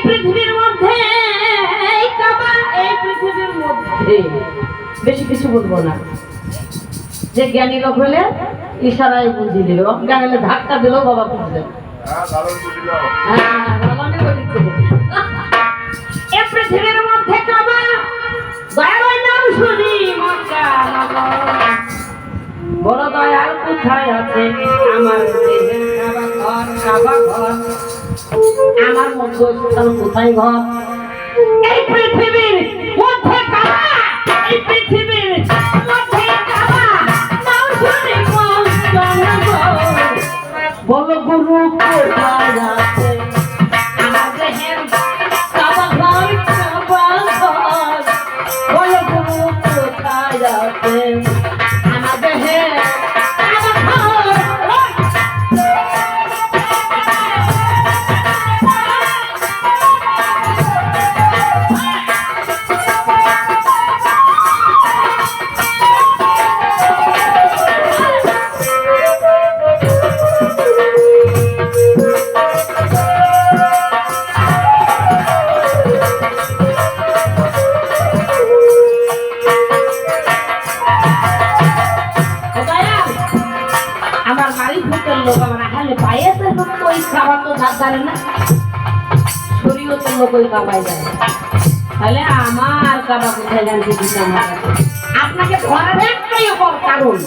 পৃথিবীর মধ্যে এই পৃথিবীর মধ্যে বেশি কিছু বলবো না। যে জ্ঞানী লোক হলে ইশারায় বুঝিয়ে দিল, অজ্ঞান হলে ধাক্কা দিল, বাবা বুঝলেন। এই পৃথিবীর মধ্যে কাবা দয়ার নাম শুনি মক্কা নগর। বড় দয়াল কোথায় আছে আমার দেহের কাবা ঘর, কাবা ঘর আমার মধ্যস্থান কোথায় ঘর? এই পৃথিবীর মধ্যে কাবা, এই পৃথিবীর মধ্যে কাবা নাম শুনি মক্কা নগর। বলো গুরু কোথায় আছে আমার দেহের কাবা ঘর, কাবা ঘর। বলো গুরু কোথায় আছে আমার দেহের কাবা ঘর। লোক আমার আহলে পায়েতের লোক ওই খাবার তো ধার ধারে না, শরীয়তের লোক ওই কাবায় যায়। তাহলে আমার কাবা কোথায় জানতে দিচ্ছে আমার কাছে? আপনাকে ঘরে একটাই কারণ,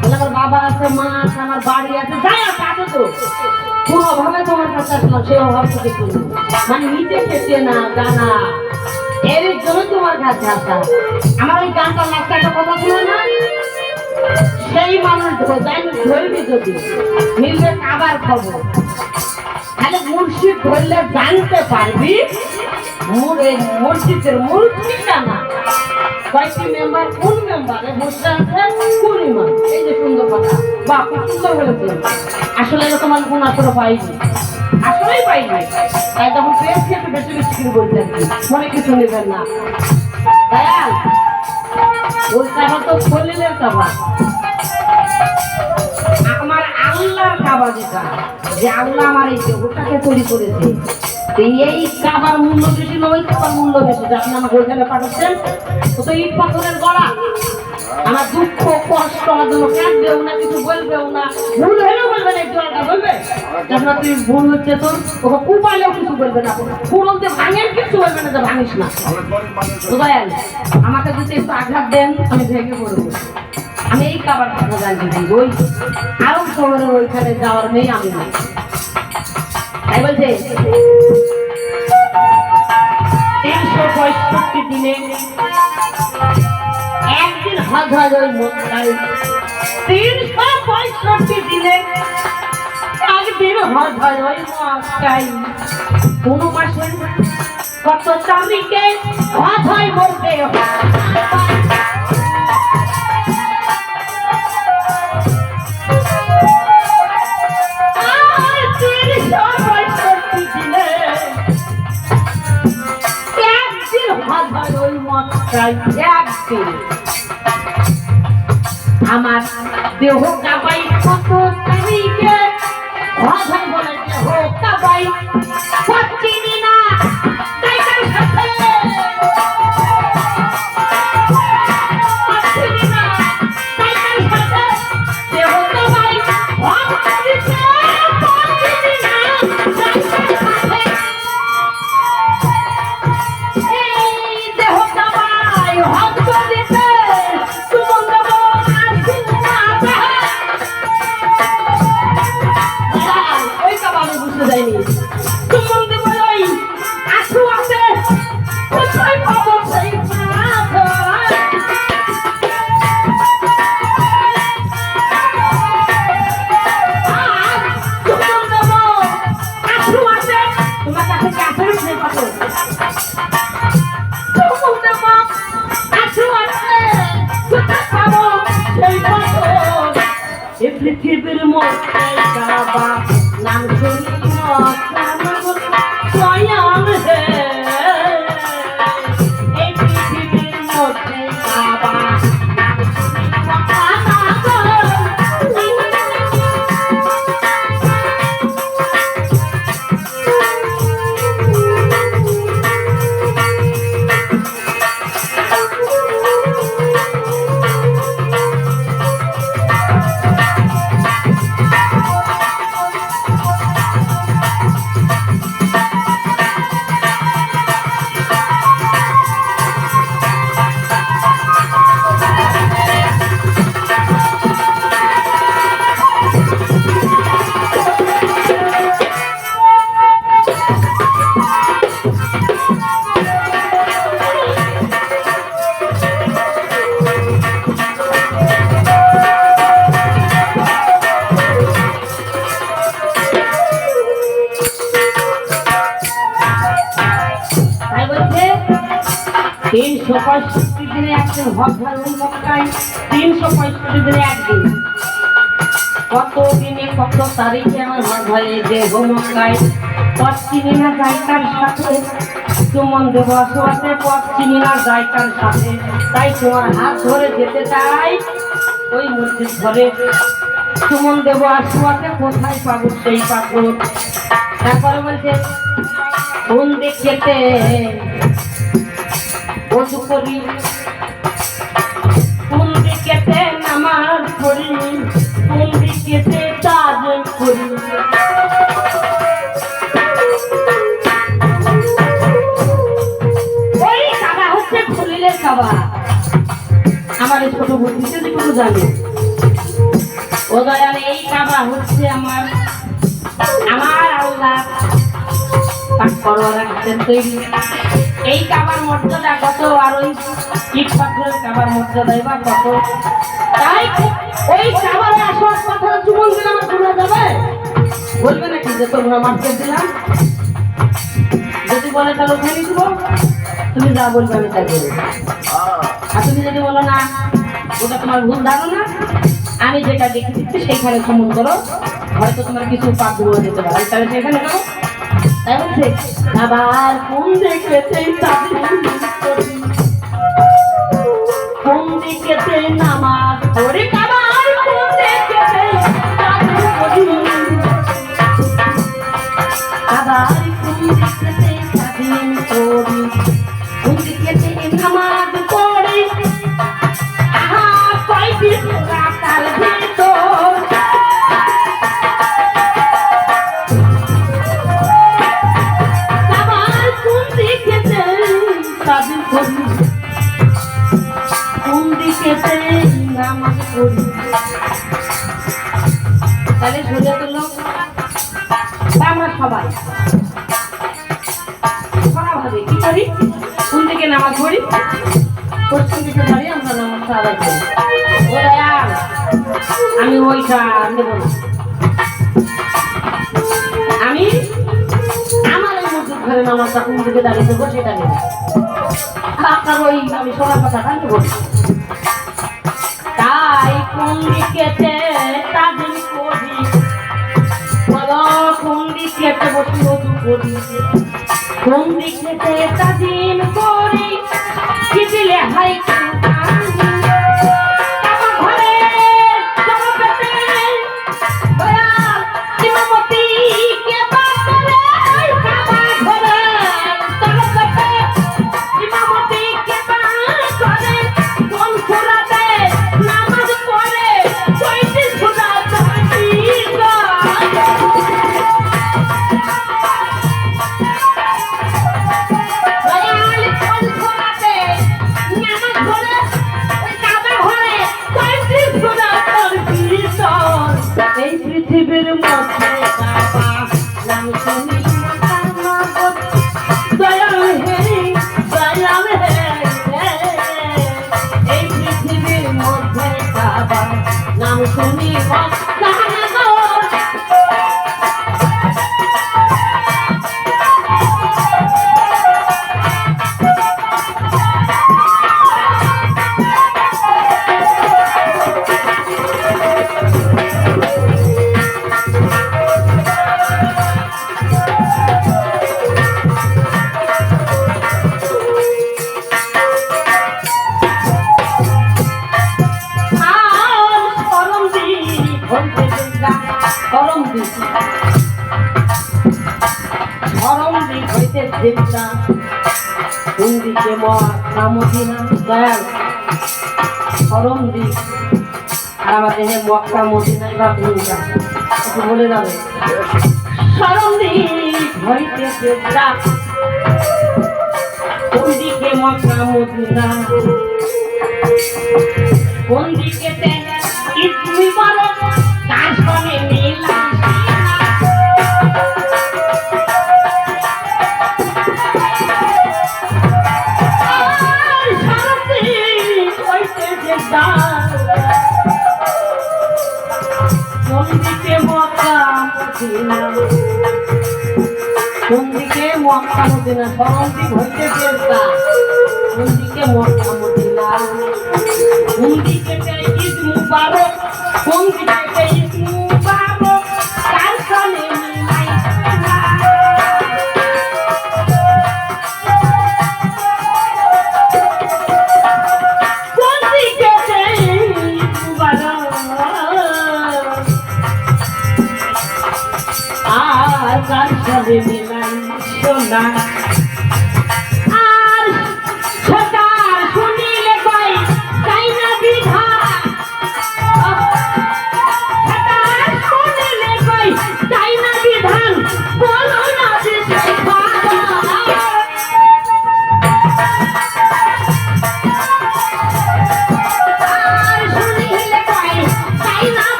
বলে আমার বাবা আছে, মা আছে, আমার বাড়ি আছে, যাই আছে আছে তো কোন অভাবে তোমার কাছে আসলাম, সেই অভাব থেকে করবো মানে নিতে খেতে না জানা, এর জন্য তোমার কাছে আসা। আমার ওই গানটা লাগছে একটা কথা ছিল না, সেই মানুষ ধরবি যদি মিলবে কাবার খবর, তাহলে মুর্শিদ ধরলে জানতে পারবি মসজিদের মূল ঠিকানা, কয়েকটি মেম্বার, কোন মেম্বারে বসে আছে, কোন ইমাম। এই যে সুন্দর কথা, বা খুব সুন্দর বলেছে। আসলে এরকম আমি কোন আসলে পাইনি, আসলেই পাইনি। তাই তখন পেয়েছি একটু বেশি বেশি করে বলতে মনে কিছু নেবেন না। দয়াল ওই কাবা তো খলিলের কাবা, আমার আল্লাহর কাবা যেটা, যে আল্লাহ আমার এই দেহটাকে তৈরি করেছে, এই কাবার মূল্য বেশি না ওই কাবার মূল্য বেশি? আপনি আমাকে ওইখানে পাঠাচ্ছেন, ও তো ইট পাথরের গড়া। আমার দুঃখ কষ্ট আমার জন্য কাঁদবেও না, কিছু বলবেও না, ভুল হলেও বলবে না, একটু আলাদা বলবে আপনার তুই ভুল হচ্ছে তোর, ওকে কুপালেও কিছু বলবে না, পুরোতে ভাঙেন কিছু বলবে না যে ভাঙিস না। দয়াল আমাকে যদি একটু আঘাত দেন আমি ভেঙে পড়বো। আমি এই কাবার কথা জানি, ওই আরব শহরের ওইখানে যাওয়ার নেই আমি না। তাই বলছে 365 দিনে একদিন হজ হয় ওই মক্কায়, 365 দিনে একদিন হজ হয় ওই মক্কায়। কোন মাসে কত তারিখে হজ হয় বলতে আমার দেহ কাবাই কত তারিখে হজ হয় বলে দেহ কাবাই চিনি না পৃথিবীর মধ্যে কাবা নাম শুনি মক্কা নগর। 365 দিনে একদিন হজ ধর্ম মক্কায়, 365 দিনে একদিন। কত দিনে কত তারিখে আমার হজ হয় যে মক্কায়, পথ চিনি না জায়গার সাথে চুমন দেব আসোয়াতে, পথ চিনি না জায়গার সাথে, তাই তোমার হাত ধরে যেতে চাই ওই মসজিদ ঘরে। চুমন দেব আসোয়াতে, কোথায় পাবো সেই পাথর। তারপরে বলছে কোন দিকেতে ওযু করি, কোন দিকেতে নামাজ পড়ি, কোন দিকেতে তাজিম করি। ওই কাবা হচ্ছে খলিলের কাবা। আমার ছোট বুদ্ধিতে যেটুকু জানি, ও দয়াল এই কাবা হচ্ছে আমার আল্লাহ পাক করওয়ালা তৈরি। এই কাবার মর্যাদা কত, আর ওই ইট পাথরের কাবার মর্যাদা বা কত। তাই ওই কাবারে আসার কথা জীবন দিলে আমার শোনা যাবে, বলবে নাকি যে তোমরা মার্কেট দিলাম? যদি বলে তাহলে ওখানে দিব, তুমি যা বলবে আমি তাই বলবো। আর তুমি যদি বলো না ওটা তোমার ভুল ধারণা, আমি যেটা দেখে দিচ্ছি সেইখানে সমন করো, হয়তো তোমার কিছু পাপ দূর যেতে পারে, তাহলে সেখানে করো। তাই বলছে আবার কোন দিকেতে কোন দিকেতে নামাজ পড়ি, আবার কোন দিকেতে আবার কোন দিকেতে স্বাধীন করি, কোন দিকেতে নামাজ পড়ি। আহা কয়টি রাতার ভিতর কোন দিকেতে নামাজ পড়ি। তাহলে সোজা তুললো আমরা সবাই ভাবে কি করি, কোন দিকে নামাজ পড়ি, পশ্চিম দিকে দাঁড়িয়ে আমরা নামাজটা আদায় করি। ও দয়াল আমি ওইটা নেব না, আমি আমার এই মসজিদ ঘরে নামাজটা কোন দিকে দাঁড়িয়ে দেবো সেটা নেব। আপনার ওই আমি শোনার কথাটা নেব। তাই কোন দিকেতে তাজিম করি, বলো কোন দিকেতে বসি ওযু করি, কোন দিকেতে তাজিম করি, কি দিলে হাই পৃথিবীর মধ্যে নাম শুনি দয়াল হে দয়াল হে, এই পৃথিবীর মধ্যে কাবা নাম শুনি কোন দিকে মক্কা মদিনা। দয়াল করম দিক আর আমাদের মক্কা মদিনায় বা কোনটা একটু বলে যাবে। করম দিক হইতেছে ডাক কোন দিকে মক্কা মদিনা কোন দিকে ঈদ মুবারক কার সঙ্গে মিলাম কোন দিকে মক্কা মদিনা কোন দিকে মক্কা মদিনা সরন্তি হইতেছে ডাক কোন দিকে মক্কা মদিনা কোন দিকে ঈদ মুবারক কোন দিকে ঈদ মুবারক কার সঙ্গে মিলাই কোন দিকে ঈদ মুবারক আর কার সঙ্গে মিলাই সোনা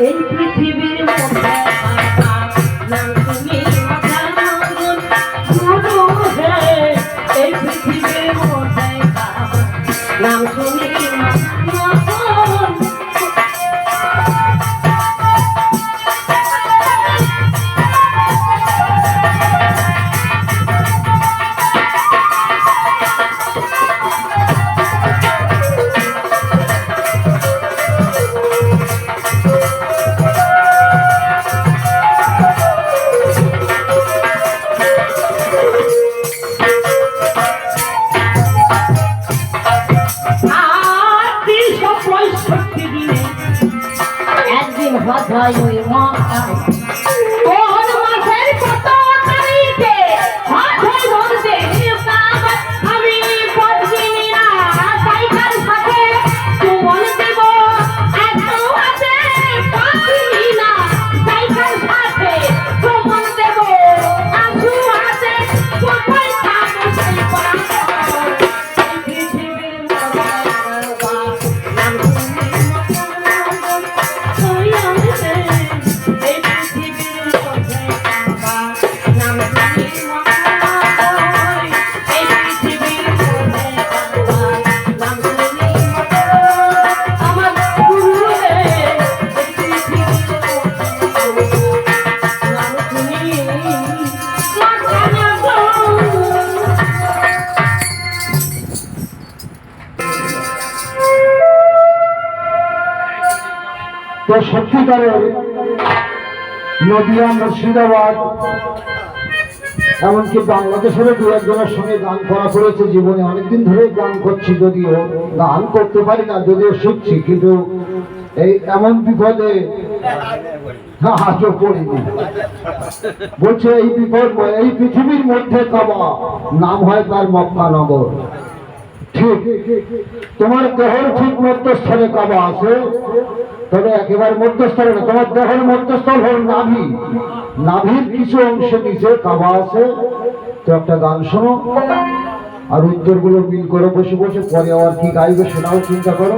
এই পৃথিবীর মধ্যে নাম তুমি এই পৃথিবীর মধ্যে নাম তুমি একদিন হঠাৎ ওই মক্কা কোন মাসের কত তারিখে হঠাৎ বলতে আমি পদ্মিনীরা সাইকার সাথে চুমন দেব এত আছে পদ্মিনীরা সাইকার সাথে চুমন দেব আসু আছে কোথায় থাকো সেই পৃথিবীর নাম তো সত্যিকারের নদিয়া মুর্শিদাবাদ এমনকি বাংলাদেশেরও দু একজনের সঙ্গে গান করা করেছে জীবনে অনেকদিন ধরে গান করছি, যদিও গান করতে পারি না, যদিও শিখছি, কিন্তু এই এমন বিপদে আজও পড়িনি। বলছে এই বিপদ এই পৃথিবীর মধ্যে কাবা নাম হয় তার মক্কা নগর। ঠিক তোমার দেহের ঠিক মধ্যস্থলে কাবা আছে, তবে একেবারে মধ্যস্থলে না, তোমার দেহের মধ্যস্থল হল নাভি, নাভির কিছু অংশে নিচে কাবা আছে। তো একটা গান শোনো আর উত্তরগুলো মিল করে বসে বসে, পরে আবার কি গাইবে সেটাও চিন্তা করো।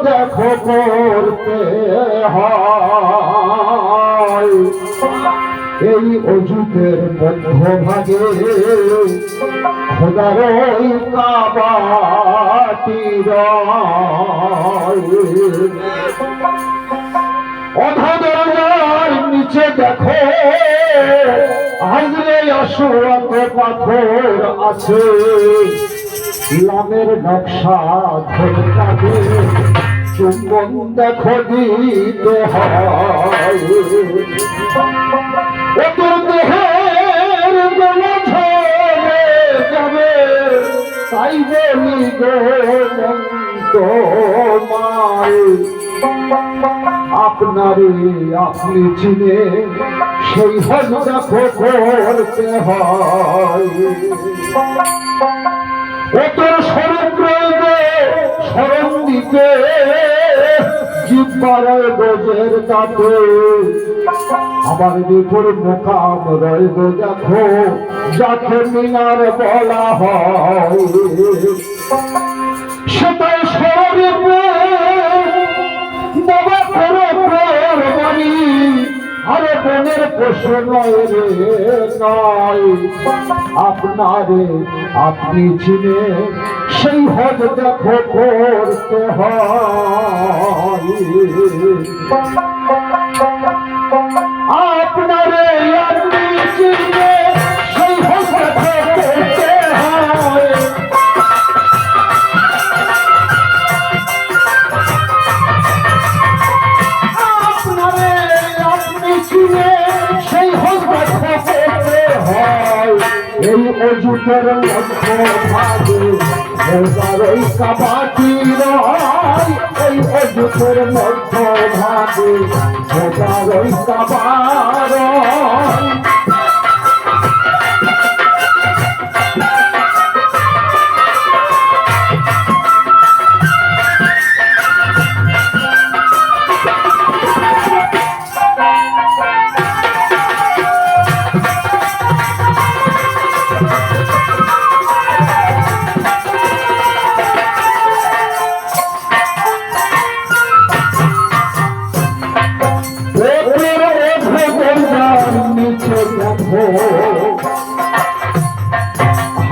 দেখো করতে হয় এই অজুতের মধ্যভাগে খোদার ওই কাবাটি অধা দরজার নিচে দেখো হাজরে অশ্বত পাথর আছে, লামের নকশা ধরে কাঁদে চুম্বন দেখো দিতে হয়। ওদের দেহের গলা ঝরে যাবে তাই বলি গো তোমায়, আপনারে আপনি চিনে সেই হজ দেখো করতে হয়। ও তোর স্বরূপ রইবে স্মরণ দিতে জিব্বার গজের কাটে, আমার বিপুর মোকাম রইব দেখো যাকে মিনার বলা হয়। সেটাই স্বরূপে বাবা করো প্রেরবাণী, আরে বনের পশু নয় রে নয়, আপনারে আপনি চিনে সেই হজ দেখো করতে হয়। আপনারে আপনি চিনে সেই হজ দেখো করতে হয়। এই অজুতের মধ্যে ভাগে ওই কাবাটি রয়, এই অজুতের মধ্যে ভাগে ওই কাবার।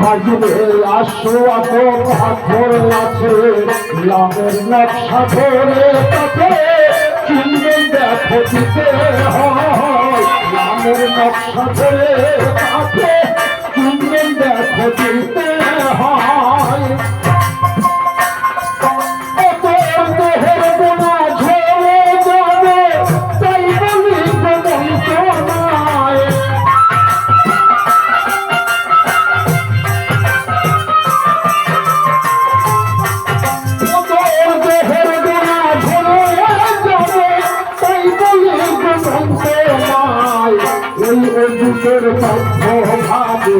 হাজরে আশোয়াত পাথর আছে, লামের নকশা ধরে তাকে চিনবে দেখো দিতে হয়। লামের নকশা ধরে তাকে চিনবে দেখো দিতে হয়। অজুতের মধ্যে ভাগে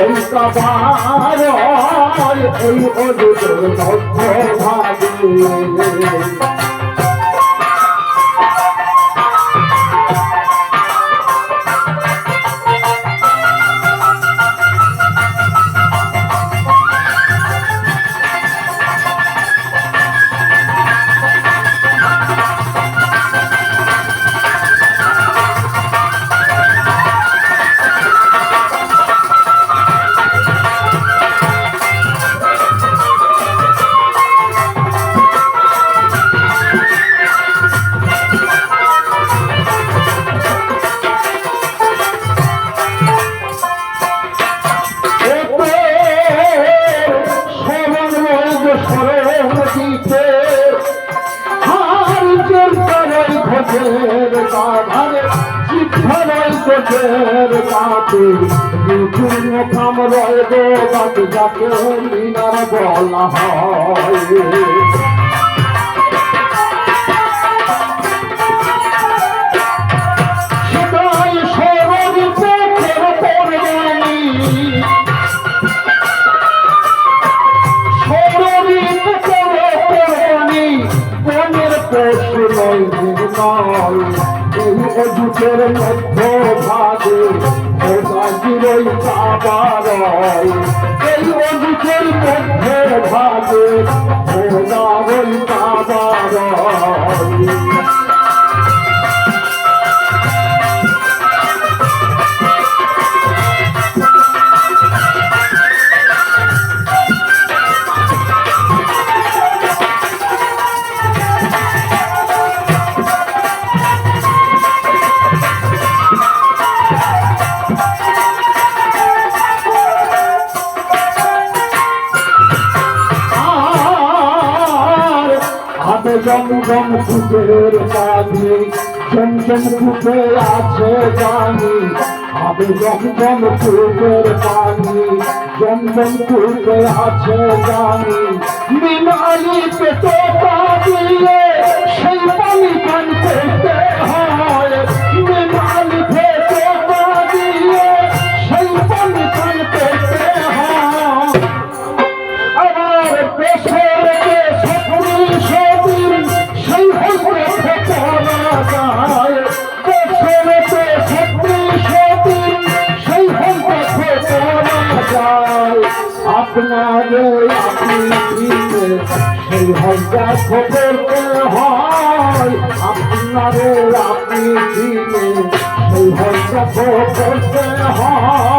ওই কাবার, এই অজুতের মধ্যে ভাগে। মোকাম রইব যাকে মিনার বলা হয়। সেটাই স্বরূপে পড়বানি, স্বরূপে পড়বানি বনের পশু নয় নয়। এই অজুতের মধ্যে ভাগে ওই কাবার, এই অজুতের মধ্যে ভাগে ওই কাবার। জমজম কূপের পানি জমজম কূপে আছে জানি আমি জমজম কূপের পানি জমজম কূপে আছে জানি বিনালি পেটে পা দিয়ে সেই পানি পান করতে হয় বিনালি পেটে পা দিয়ে সেই পানি পান করতে হয় আমার দেশের যে সপুরি সদিন সেই হইতে করা যায় দেশের যে সপুরি সদিন সেই হইতে করা যায় আপনারে আপনি দিলে সেই হইতে খবরতে হয় আপনারে আপনি দিলে সেই হইতে খবরতে হয়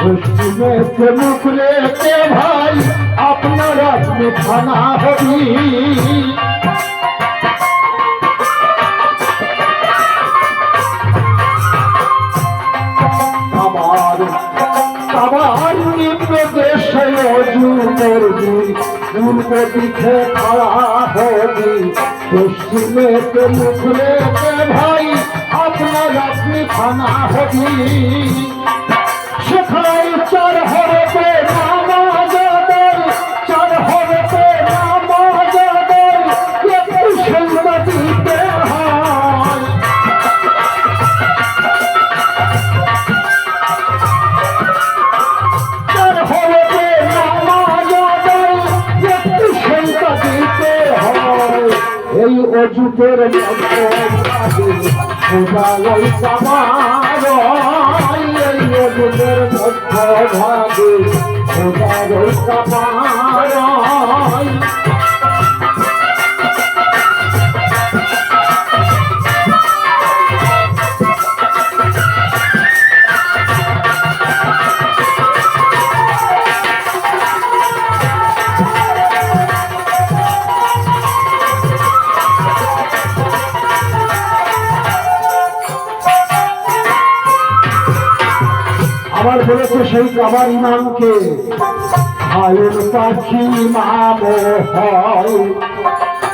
পশ্চিমে মুখ রেখে ভাই আপনার আপনি খানা হবি আবার নিম্ন দেশে পূর্ব দিকে খাড়া হবি পশ্চিমে মুখ রেখে ভাই আপনার আপনি খানা হবি সেখানে চার হরতে নামাজাদের চার হরতে নামাজাদের একটু সন্ধ্যা দিতে হয় চার হরতে নামাজাদের একটু সন্ধ্যা দিতে হয় এই অযুতের মধ্যে খোদাই কামার এই অযুতের মধ্যে ভাগে খোদাই কামার আবার বলেছে সেই কাবার ইমামকে আয়ুর পাখি ইমাম হয়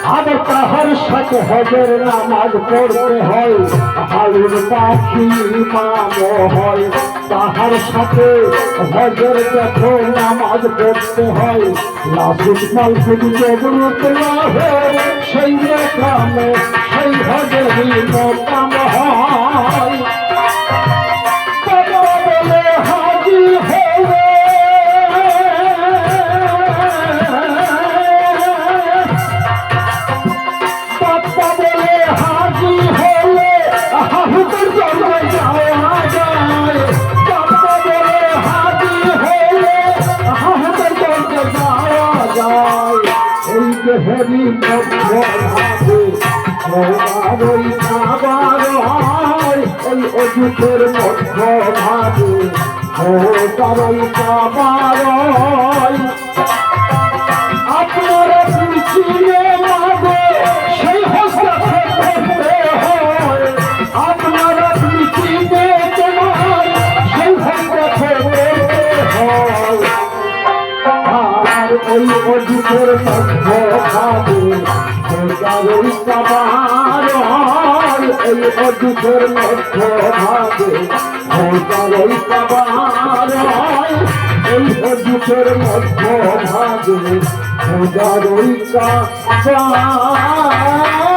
আবার তাহার সাথে হজের নামাজ পড়তে হয় আয়ুর পাখি ইমাম হয় তাহার সাথে হজের দেখো নামাজ পড়তে হয় লাসুদ মালসুদ জবরুত লাহে সেই কামে সেই হজের কাম হয় হরি ভাবে ওই খাবার এই অযুতের মধ্য ভাবে ওই খাবার আপনারা চিনে মাগে সেই হস্তে হয় আপনারা চিনে তোমার সেই হস্তে হয় আর ওই অযুতের মধ্য ভাবে ওই কাবার এই অযুতের মধ্য ভাবে ওই কাবার এই অযুতের মধ্য ভাগে ওই কাবার